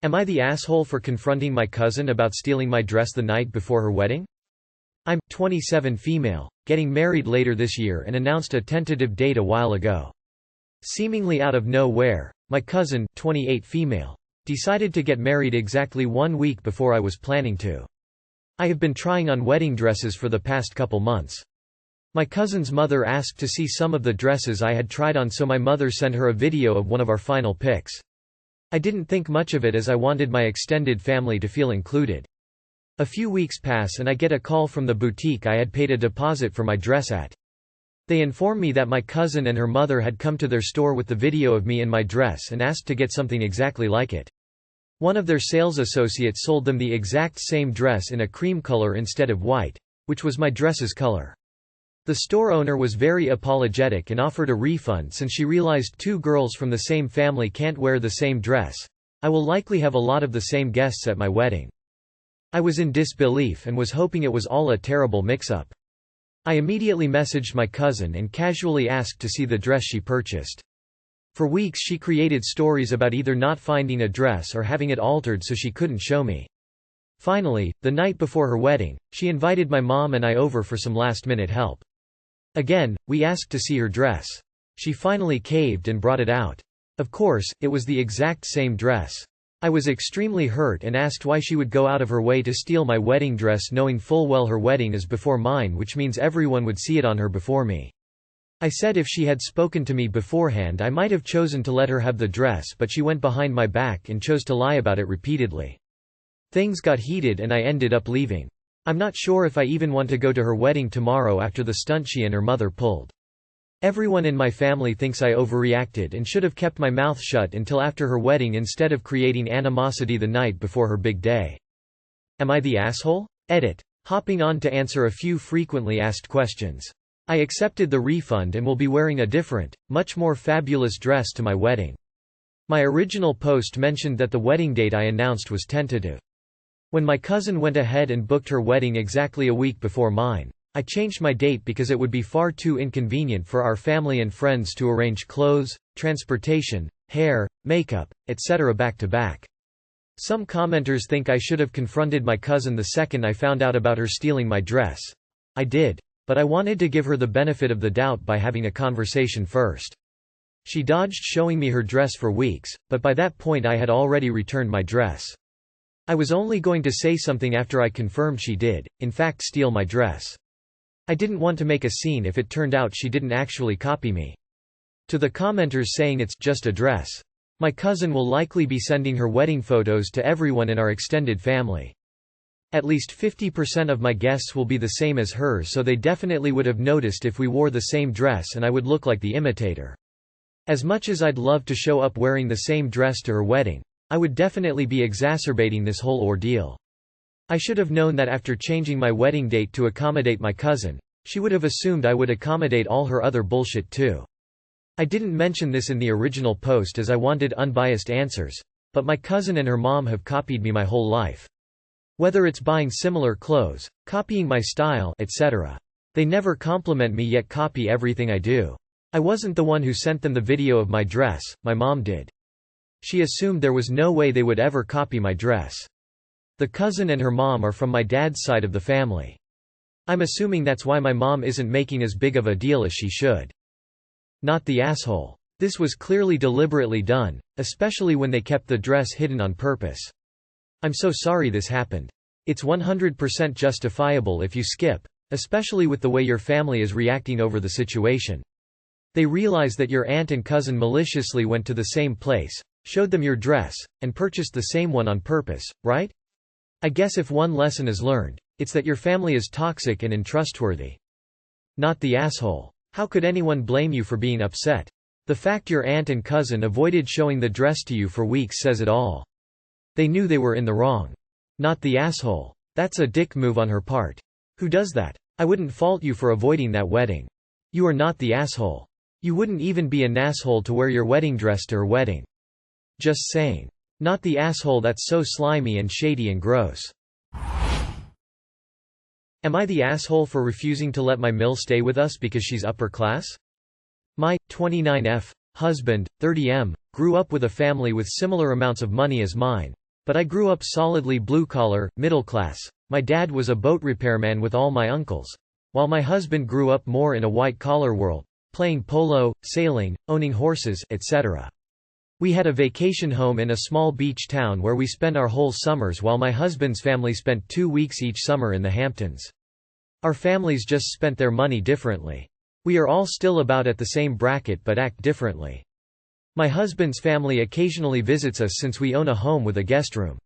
Am I the asshole for confronting my cousin about stealing my dress the night before her wedding? I'm 27 female, getting married later this year and announced a tentative date a while ago. Seemingly out of nowhere, my cousin 28 female decided to get married exactly 1 week before I was planning to. I have been trying on wedding dresses for the past couple months. My cousin's mother asked to see some of the dresses I had tried on, so my mother sent her a video of one of our final pics. I didn't think much of it as I wanted my extended family to feel included. A few weeks pass and I get a call from the boutique I had paid a deposit for my dress at. They inform me that my cousin and her mother had come to their store with the video of me in my dress and asked to get something exactly like it. One of their sales associates sold them the exact same dress in a cream color instead of white, which was my dress's color. The store owner was very apologetic and offered a refund since she realized 2 girls from the same family can't wear the same dress. I will likely have a lot of the same guests at my wedding. I was in disbelief and was hoping it was all a terrible mix-up. I immediately messaged my cousin and casually asked to see the dress she purchased. For weeks she created stories about either not finding a dress or having it altered so she couldn't show me. Finally, the night before her wedding, she invited my mom and I over for some last-minute help. Again, we asked to see her dress. She finally caved and brought it out. Of course, it was the exact same dress. I was extremely hurt and asked why she would go out of her way to steal my wedding dress, knowing full well her wedding is before mine, which means everyone would see it on her before me. I said if she had spoken to me beforehand I might have chosen to let her have the dress, but she went behind my back and chose to lie about it repeatedly. Things got heated and I ended up leaving. I'm not sure if I even want to go to her wedding tomorrow after the stunt she and her mother pulled. Everyone in my family thinks I overreacted and should have kept my mouth shut until after her wedding instead of creating animosity the night before her big day. Am I the asshole? Edit. Hopping on to answer a few frequently asked questions. I accepted the refund and will be wearing a different, much more fabulous dress to my wedding. My original post mentioned that the wedding date I announced was tentative. When my cousin went ahead and booked her wedding exactly a week before mine, I changed my date because it would be far too inconvenient for our family and friends to arrange clothes, transportation, hair, makeup, etc. back to back. Some commenters think I should have confronted my cousin the second I found out about her stealing my dress. I did, but I wanted to give her the benefit of the doubt by having a conversation first. She dodged showing me her dress for weeks, but by that point I had already returned my dress. I was only going to say something after I confirmed she did, in fact, steal my dress. I didn't want to make a scene if it turned out she didn't actually copy me. To the commenters saying it's just a dress, my cousin will likely be sending her wedding photos to everyone in our extended family. At least 50% of my guests will be the same as her, so they definitely would have noticed if we wore the same dress and I would look like the imitator. As much as I'd love to show up wearing the same dress to her wedding, I would definitely be exacerbating this whole ordeal. I should have known that after changing my wedding date to accommodate my cousin, she would have assumed I would accommodate all her other bullshit too. I didn't mention this in the original post as I wanted unbiased answers, but my cousin and her mom have copied me my whole life. Whether it's buying similar clothes, copying my style, etc. They never compliment me yet copy everything I do. I wasn't the one who sent them the video of my dress, my mom did. She assumed there was no way they would ever copy my dress. The cousin and her mom are from my dad's side of the family. I'm assuming that's why my mom isn't making as big of a deal as she should. Not the asshole. This was clearly deliberately done, especially when they kept the dress hidden on purpose. I'm so sorry this happened. It's 100% justifiable if you skip, especially with the way your family is reacting over the situation. They realize that your aunt and cousin maliciously went to the same place, showed them your dress, and purchased the same one on purpose, right? I guess if one lesson is learned, it's that your family is toxic and untrustworthy. Not the asshole. How could anyone blame you for being upset? The fact your aunt and cousin avoided showing the dress to you for weeks says it all. They knew they were in the wrong. Not the asshole. That's a dick move on her part. Who does that? I wouldn't fault you for avoiding that wedding. You are not the asshole. You wouldn't even be an asshole to wear your wedding dress to her wedding. Just saying. Not the asshole, that's so slimy and shady and gross. Am I the asshole for refusing to let my Mill stay with us because she's upper class? My 29F husband, 30M, grew up with a family with similar amounts of money as mine, But I grew up solidly blue-collar, middle-class. My dad was a boat repairman with all my uncles, while my husband grew up more in a white-collar world, playing polo, sailing, owning horses, etc. We had a vacation home in a small beach town where we spent our whole summers while my husband's family spent 2 weeks each summer in the Hamptons. Our families just spent their money differently. We are all still about at the same bracket but act differently. My husband's family occasionally visits us since we own a home with a guest room.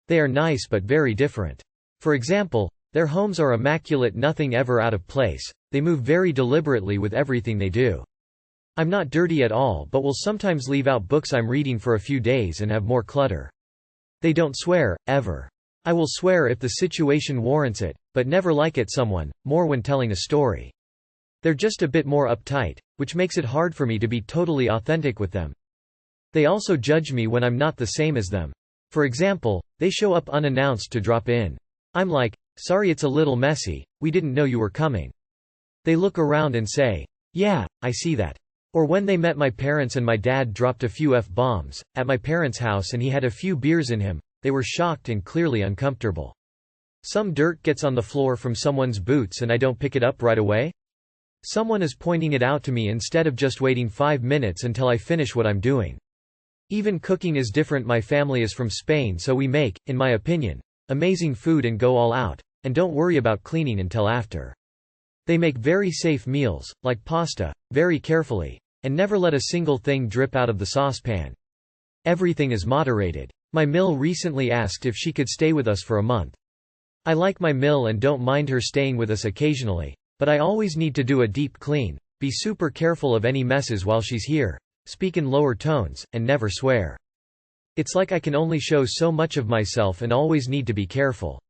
They are nice but very different. For example, their homes are immaculate, nothing ever out of place. They move very deliberately with everything they do. I'm not dirty at all but will sometimes leave out books I'm reading for a few days and have more clutter. They don't swear, ever. I will swear if the situation warrants it, but never like at someone, more when telling a story. They're just a bit more uptight, which makes it hard for me to be totally authentic with them. They also judge me when I'm not the same as them. For example, they show up unannounced to drop in. I'm like, "Sorry, it's a little messy, we didn't know you were coming." They look around and say, "Yeah, I see that." Or when they met my parents and my dad dropped a few F-bombs at my parents' house and he had a few beers in him, they were shocked and clearly uncomfortable. Some dirt gets on the floor from someone's boots and I don't pick it up right away. Someone is pointing it out to me instead of just waiting 5 minutes until I finish what I'm doing. Even cooking is different. My family is from Spain, so we make, in my opinion, amazing food and go all out, and don't worry about cleaning until after. They make very safe meals, like pasta, very carefully, and never let a single thing drip out of the saucepan. Everything is moderated. My mill recently asked if she could stay with us for a month. I like my mill and don't mind her staying with us occasionally, but I always need to do a deep clean, be super careful of any messes while she's here, speak in lower tones, and never swear. It's like I can only show so much of myself and always need to be careful.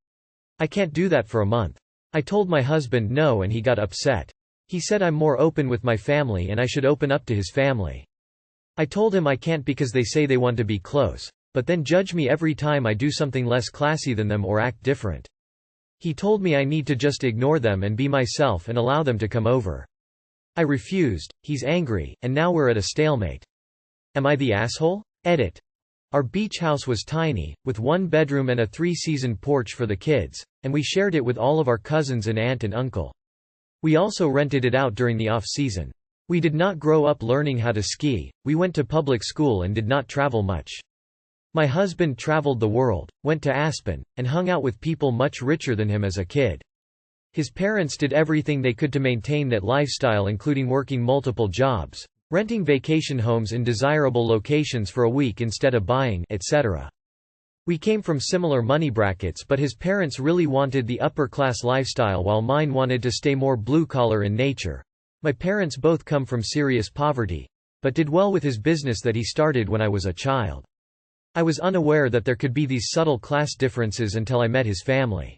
I can't do that for a month. I told my husband no and he got upset. He said I'm more open with my family and I should open up to his family. I told him I can't because they say they want to be close, but then judge me every time I do something less classy than them or act different. He told me I need to just ignore them and be myself and allow them to come over. I refused, he's angry, and now we're at a stalemate. Am I the asshole? Edit. Our beach house was tiny, with 1 bedroom and a 3-season porch for the kids, and we shared it with all of our cousins and aunt and uncle. We also rented it out during the off-season. We did not grow up learning how to ski, we went to public school and did not travel much. My husband traveled the world, went to Aspen, and hung out with people much richer than him as a kid. His parents did everything they could to maintain that lifestyle, including working multiple jobs, renting vacation homes in desirable locations for a week instead of buying, etc. We came from similar money brackets, but his parents really wanted the upper-class lifestyle while mine wanted to stay more blue-collar in nature. My parents both come from serious poverty, but did well with his business that he started when I was a child. I was unaware that there could be these subtle class differences until I met his family.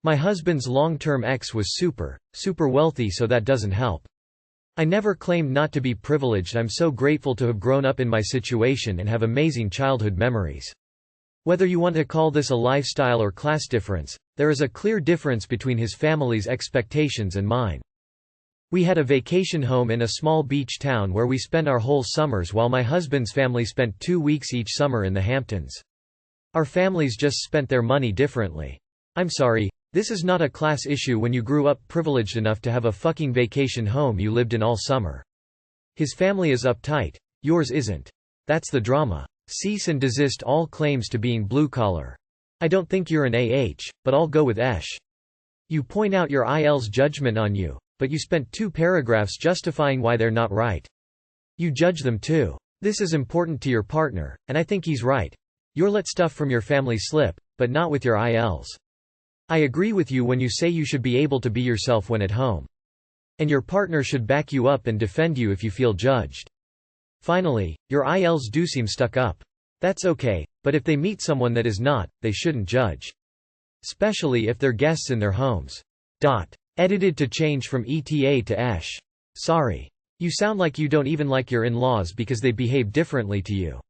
My husband's long-term ex was super wealthy, so that doesn't help. I never claimed not to be privileged. I'm so grateful to have grown up in my situation and have amazing childhood memories. Whether you want to call this a lifestyle or class difference, there is a clear difference between his family's expectations and mine. We had a vacation home in a small beach town where we spent our whole summers while my husband's family spent 2 weeks each summer in the Hamptons. Our families just spent their money differently. I'm sorry, this is not a class issue when you grew up privileged enough to have a fucking vacation home you lived in all summer. His family is uptight, yours isn't. That's the drama. Cease and desist all claims to being blue-collar. I don't think you're an but I'll go with Esh. You point out your IL's judgment on you, but you spent 2 paragraphs justifying why they're not right. You judge them too. This is important to your partner, and I think he's right. You'll let stuff from your family slip, but not with your ILs. I agree with you when you say you should be able to be yourself when at home. And your partner should back you up and defend you if you feel judged. Finally, your ILs do seem stuck up. That's okay, but if they meet someone that is not, they shouldn't judge. Especially if they're guests in their homes. Edited to change from ETA to Esh. Sorry. You sound like you don't even like your in-laws because they behave differently to you.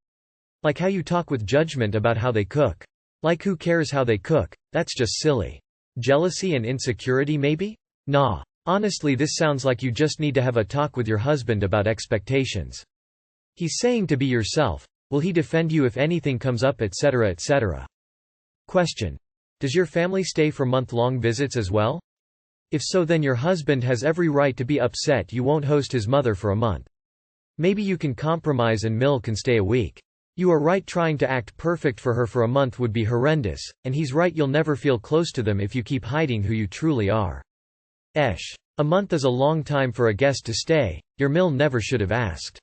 Like how you talk with judgment about how they cook. Like who cares how they cook, that's just silly. Jealousy and insecurity maybe? Nah. Honestly, this sounds like you just need to have a talk with your husband about expectations. He's saying to be yourself, Will he defend you if anything comes up, etc., etc.? Question. Does your family stay for month-long visits as well? If so, then your husband has every right to be upset you won't host his mother for a month. Maybe you can compromise and Mill can stay a week. You are right, trying to act perfect for her for a month would be horrendous, and he's right, you'll never feel close to them if you keep hiding who you truly are. A month is a long time for a guest to stay. Your Mill never should have asked.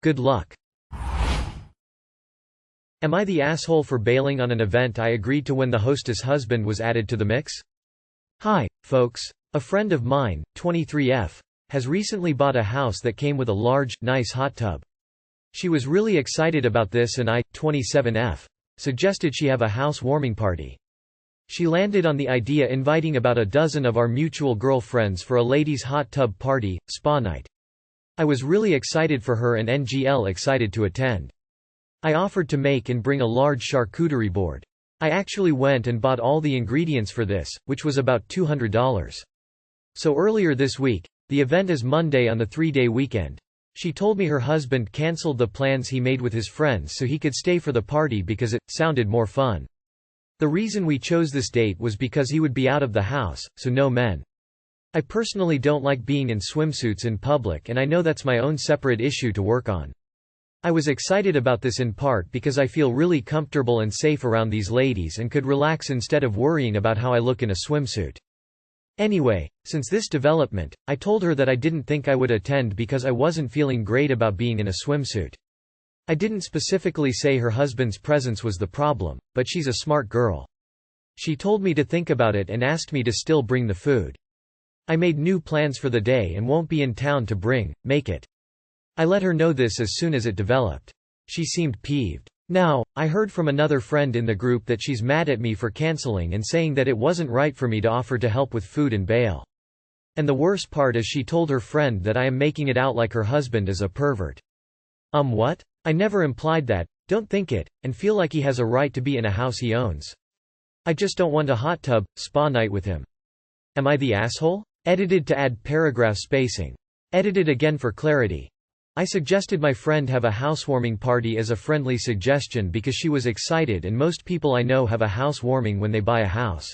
Good luck. Am I the asshole for bailing on an event I agreed to when the hostess' husband was added to the mix? Hi, folks. A friend of mine, 23F, has recently bought a house that came with a large, nice hot tub. She was really excited about this and I, 27F, suggested she have a housewarming party. She landed on the idea inviting about a dozen of our mutual girlfriends for a ladies' hot tub party, spa night. I was really excited for her and NGL excited to attend. I offered to make and bring a large charcuterie board. I actually went and bought all the ingredients for this, which was about $200. So earlier this week, the event is Monday on the 3-day weekend. She told me her husband canceled the plans he made with his friends so he could stay for the party because it sounded more fun. The reason we chose this date was because he would be out of the house, so no men. I personally don't like being in swimsuits in public, and I know that's my own separate issue to work on. I was excited about this in part because I feel really comfortable and safe around these ladies and could relax instead of worrying about how I look in a swimsuit. Anyway, since this development, I told her that I didn't think I would attend because I wasn't feeling great about being in a swimsuit. I didn't specifically say her husband's presence was the problem, but she's a smart girl. She told me to think about it and asked me to still bring the food. I made new plans for the day and won't be in town to make it. I let her know this as soon as it developed. She seemed peeved. Now, I heard from another friend in the group that she's mad at me for canceling and saying that it wasn't right for me to offer to help with food and bail. And the worst part is she told her friend that I am making it out like her husband is a pervert. What? I never implied that, don't think it, and feel like he has a right to be in a house he owns. I just don't want a hot tub, spa night with him. Am I the asshole? Edited to add paragraph spacing. Edited again for clarity. I suggested my friend have a housewarming party as a friendly suggestion because she was excited and most people I know have a housewarming when they buy a house.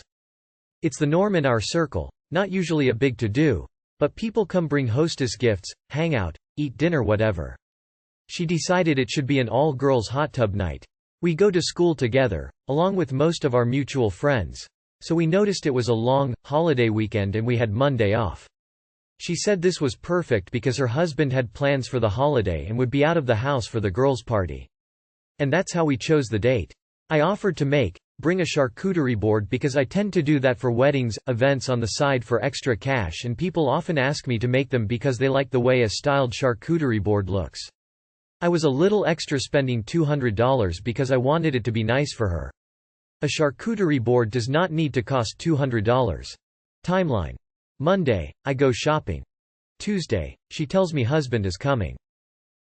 It's the norm in our circle, not usually a big to-do, but people come bring hostess gifts, hang out, eat dinner, whatever. She decided it should be an all-girls hot tub night. We go to school together, along with most of our mutual friends, so we noticed it was a long, holiday weekend and we had Monday off. She said this was perfect because her husband had plans for the holiday and would be out of the house for the girls' party. And that's how we chose the date. I offered to bring a charcuterie board because I tend to do that for weddings, events on the side for extra cash, and people often ask me to make them because they like the way a styled charcuterie board looks. I was a little extra spending $200 because I wanted it to be nice for her. A charcuterie board does not need to cost $200. Timeline. Monday, I go shopping. Tuesday, she tells me husband is coming.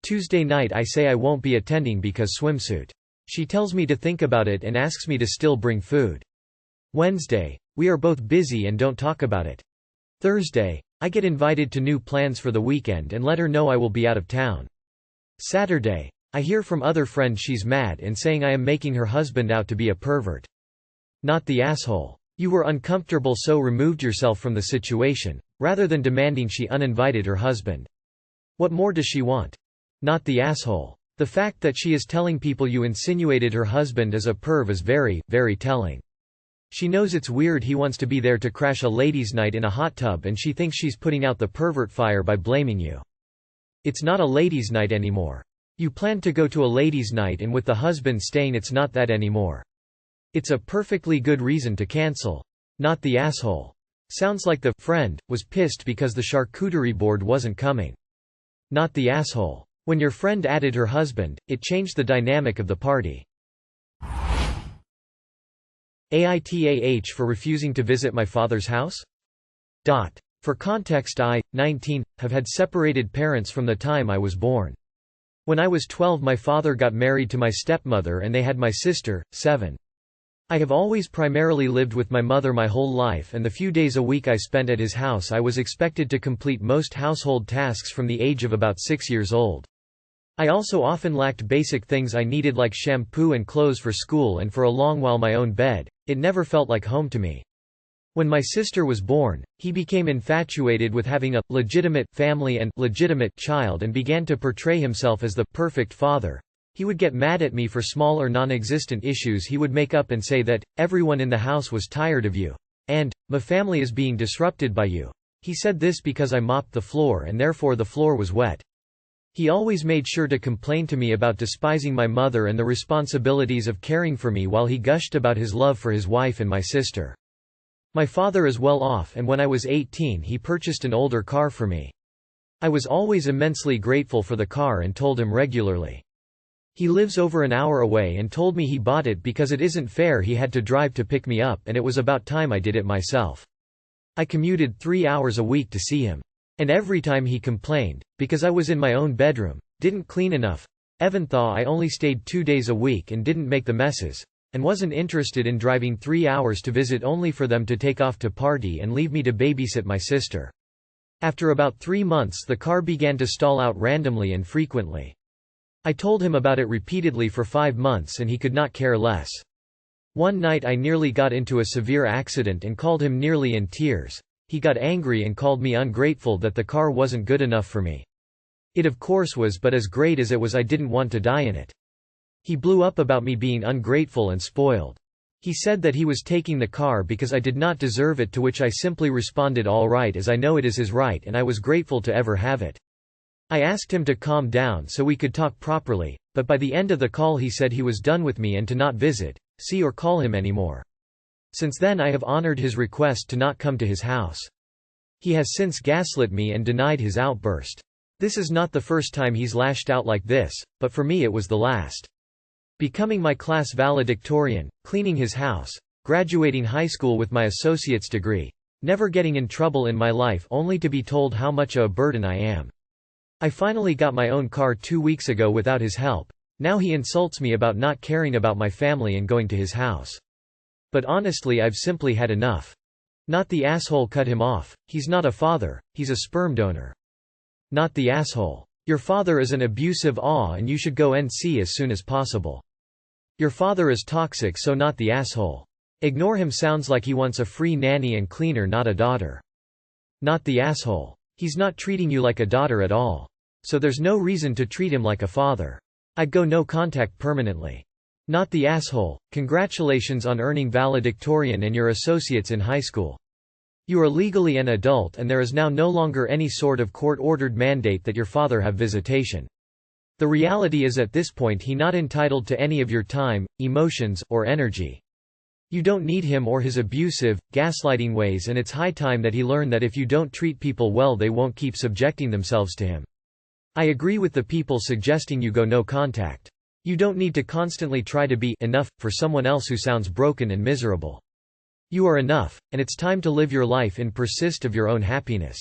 Tuesday night I say I won't be attending because swimsuit. She tells me to think about it and asks me to still bring food. Wednesday, we are both busy and don't talk about it. Thursday, I get invited to new plans for the weekend and let her know I will be out of town. Saturday, I hear from other friends she's mad and saying I am making her husband out to be a pervert. Not the asshole. You were uncomfortable so removed yourself from the situation, rather than demanding she uninvited her husband. What more does she want? Not the asshole. The fact that she is telling people you insinuated her husband as a perv is very, very telling. She knows it's weird he wants to be there to crash a ladies' night in a hot tub and she thinks she's putting out the pervert fire by blaming you. It's not a ladies' night anymore. You planned to go to a ladies' night and with the husband staying it's not that anymore. It's a perfectly good reason to cancel. Not the asshole. Sounds like the friend was pissed because the charcuterie board wasn't coming. Not the asshole. When your friend added her husband, it changed the dynamic of the party. AITA for refusing to visit my father's house? For context, I, 19, have had separated parents from the time I was born. When I was 12 my father got married to my stepmother and they had my sister, 7. I have always primarily lived with my mother my whole life and the few days a week I spent at his house I was expected to complete most household tasks from the age of about 6 years old. I also often lacked basic things I needed like shampoo and clothes for school and for a long while my own bed. It never felt like home to me. When my sister was born, he became infatuated with having a legitimate family and legitimate child and began to portray himself as the perfect father. He would get mad at me for small or non-existent issues. He would make up and say that everyone in the house was tired of you and my family is being disrupted by you. He said this because I mopped the floor and therefore the floor was wet. He always made sure to complain to me about despising my mother and the responsibilities of caring for me while he gushed about his love for his wife and my sister. My father is well off, and when I was 18 he purchased an older car for me. I was always immensely grateful for the car and told him regularly. He lives over an hour away and told me he bought it because it isn't fair he had to drive to pick me up and it was about time I did it myself. I commuted 3 hours a week to see him. And every time he complained, because I was in my own bedroom, didn't clean enough, even though I only stayed 2 days a week and didn't make the messes, and wasn't interested in driving 3 hours to visit only for them to take off to party and leave me to babysit my sister. After about 3 months the car began to stall out randomly and frequently. I told him about it repeatedly for 5 months and he could not care less. One night I nearly got into a severe accident and called him nearly in tears. He got angry and called me ungrateful that the car wasn't good enough for me. It of course was, but as great as it was I didn't want to die in it. He blew up about me being ungrateful and spoiled. He said that he was taking the car because I did not deserve it, to which I simply responded, all right, as I know it is his right and I was grateful to ever have it. I asked him to calm down so we could talk properly, but by the end of the call he said he was done with me and to not visit, see or call him anymore. Since then I have honored his request to not come to his house. He has since gaslit me and denied his outburst. This is not the first time he's lashed out like this, but for me it was the last. Becoming my class valedictorian, cleaning his house, graduating high school with my associate's degree, never getting in trouble in my life only to be told how much of a burden I am. I finally got my own car 2 weeks ago without his help. Now he insults me about not caring about my family and going to his house. But honestly I've simply had enough. Not the asshole, cut him off. He's not a father, he's a sperm donor. Not the asshole. Your father is an abusive and you should go and see as soon as possible. Your father is toxic, so not the asshole. Ignore him, sounds like he wants a free nanny and cleaner, not a daughter. Not the asshole. He's not treating you like a daughter at all. So there's no reason to treat him like a father. I'd go no contact permanently. Not the asshole. Congratulations on earning valedictorian and your associates in high school. You are legally an adult and there is now no longer any sort of court-ordered mandate that your father have visitation. The reality is at this point he not entitled to any of your time, emotions, or energy. You don't need him or his abusive, gaslighting ways, and it's high time that he learn that if you don't treat people well they won't keep subjecting themselves to him. I agree with the people suggesting you go no contact. You don't need to constantly try to be enough for someone else who sounds broken and miserable. You are enough, and it's time to live your life in pursuit of your own happiness.